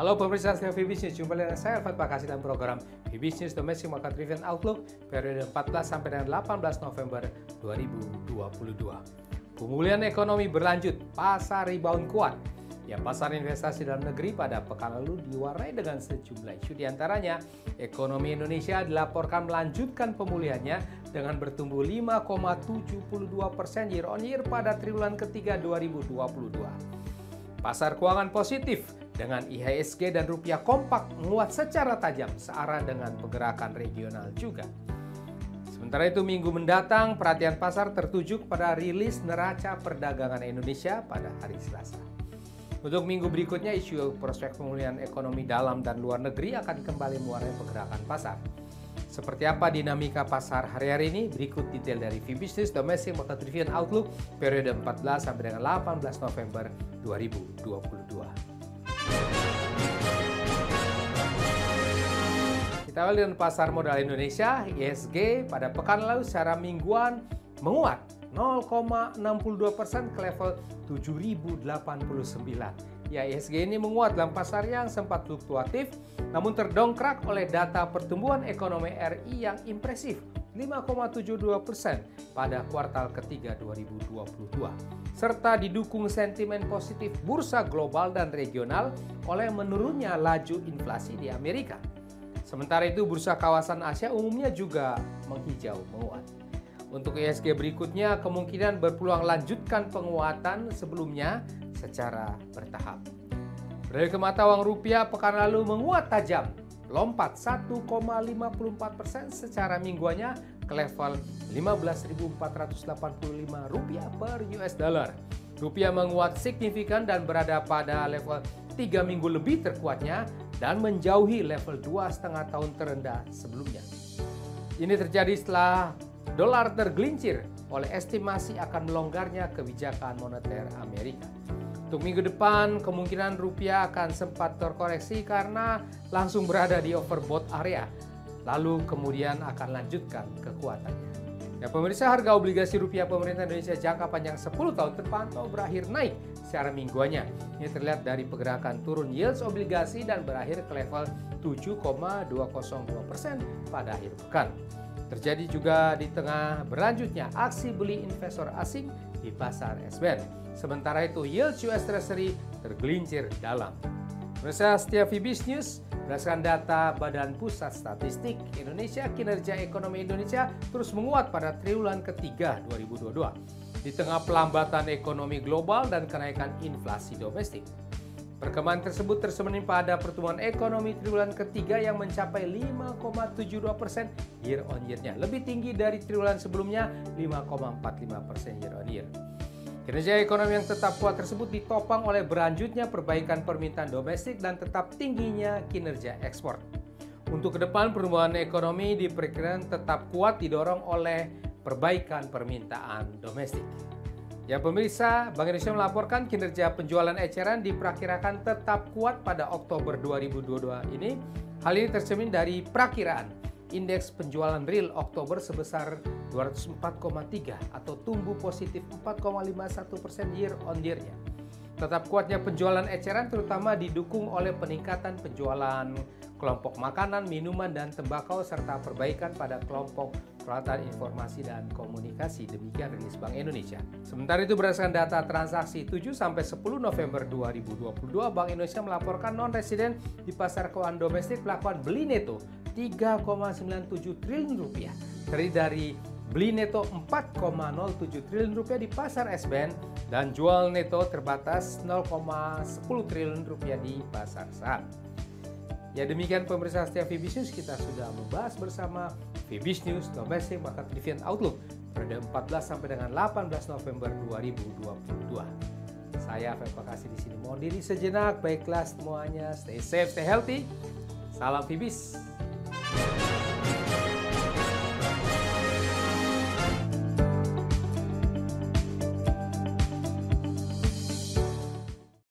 Halo pemirsa setia Business, jumpa dengan saya Alfred Pakasi dalam program Business Domestic Market Review and Outlook periode 14 sampai dengan 18 November 2022. Pemulihan ekonomi berlanjut, pasar rebound kuat. Ya, pasar investasi dalam negeri pada pekan lalu diwarnai dengan sejumlah isu, diantaranya ekonomi Indonesia dilaporkan melanjutkan pemulihannya dengan bertumbuh 5,72% year on year pada triwulan ketiga 2022. Pasar keuangan positif dengan IHSG dan rupiah kompak menguat secara tajam searah dengan pergerakan regional juga. Sementara itu minggu mendatang perhatian pasar tertuju kepada rilis neraca perdagangan Indonesia pada hari Selasa. Untuk minggu berikutnya isu prospek pemulihan ekonomi dalam dan luar negeri akan kembali mewarnai pergerakan pasar. Seperti apa dinamika pasar hari-hari ini? Berikut detail dari Business Domestic Market Review and Outlook periode 14 sampai dengan 18 November 2022. Kita awali dengan pasar modal Indonesia. IHSG pada pekan lalu secara mingguan menguat 0,62% ke level 7.089. Ya, IHSG ini menguat dalam pasar yang sempat fluktuatif, namun terdongkrak oleh data pertumbuhan ekonomi RI yang impresif 5,72% pada kuartal ketiga 2022, serta didukung sentimen positif bursa global dan regional oleh menurunnya laju inflasi di Amerika. Sementara itu, bursa kawasan Asia umumnya juga menghijau menguat. Untuk IHSG berikutnya kemungkinan berpeluang lanjutkan penguatan sebelumnya secara bertahap. Beralih ke mata uang rupiah pekan lalu menguat tajam, lompat 1,54% secara mingguannya ke level 15.485 rupiah per US dollar. Rupiah menguat signifikan dan berada pada level 3 minggu lebih terkuatnya dan menjauhi level 2,5 tahun terendah sebelumnya. Ini terjadi setelah dolar tergelincir oleh estimasi akan melonggarnya kebijakan moneter Amerika. Untuk minggu depan, kemungkinan rupiah akan sempat terkoreksi karena langsung berada di overbought area, lalu kemudian akan lanjutkan kekuatannya. Ya, pemirsa, harga obligasi rupiah pemerintah Indonesia jangka panjang 10 tahun terpantau berakhir naik secara mingguannya. Ini terlihat dari pergerakan turun yields obligasi dan berakhir ke level 7,202% pada akhir pekan. Terjadi juga di tengah berlanjutnya aksi beli investor asing di pasar S-band. Sementara itu yield US Treasury tergelincir dalam. Pemirsa setia Business, berdasarkan data Badan Pusat Statistik Indonesia, kinerja ekonomi Indonesia terus menguat pada triwulan ketiga 2022 di tengah pelambatan ekonomi global dan kenaikan inflasi domestik. Perkembangan tersebut tercermin pada pertumbuhan ekonomi triwulan ketiga yang mencapai 5,72% year on year-nya, lebih tinggi dari triwulan sebelumnya 5,45% year on year. Kinerja ekonomi yang tetap kuat tersebut ditopang oleh berlanjutnya perbaikan permintaan domestik dan tetap tingginya kinerja ekspor. Untuk ke depan, pertumbuhan ekonomi diperkirakan tetap kuat didorong oleh perbaikan permintaan domestik. Ya pemirsa, Bank Indonesia melaporkan kinerja penjualan eceran diperkirakan tetap kuat pada Oktober 2022 ini. Hal ini tercermin dari perakiraan indeks penjualan real Oktober sebesar 204,3 atau tumbuh positif 4,51% year on year-nya. Tetap kuatnya penjualan eceran terutama didukung oleh peningkatan penjualan kelompok makanan, minuman, dan tembakau serta perbaikan pada kelompok peralatan informasi dan komunikasi. Demikian rilis Bank Indonesia. Sementara itu berdasarkan data transaksi 7 sampai 10 November 2022, Bank Indonesia melaporkan non-residen di pasar keuangan domestik melakukan beli neto 3,97 triliun rupiah, terdiri dari beli neto 4,07 triliun rupiah di pasar S-band dan jual neto terbatas 0,10 triliun rupiah di pasar saham. Ya demikian pemirsa setia Business, kita sudah membahas bersama Business Domestic Market Review and Outlook periode 14 sampai dengan 18 November 2022. Saya Alfred Pakasi di sini mohon diri sejenak. Baiklah semuanya, stay safe, stay healthy. Salam Fibis.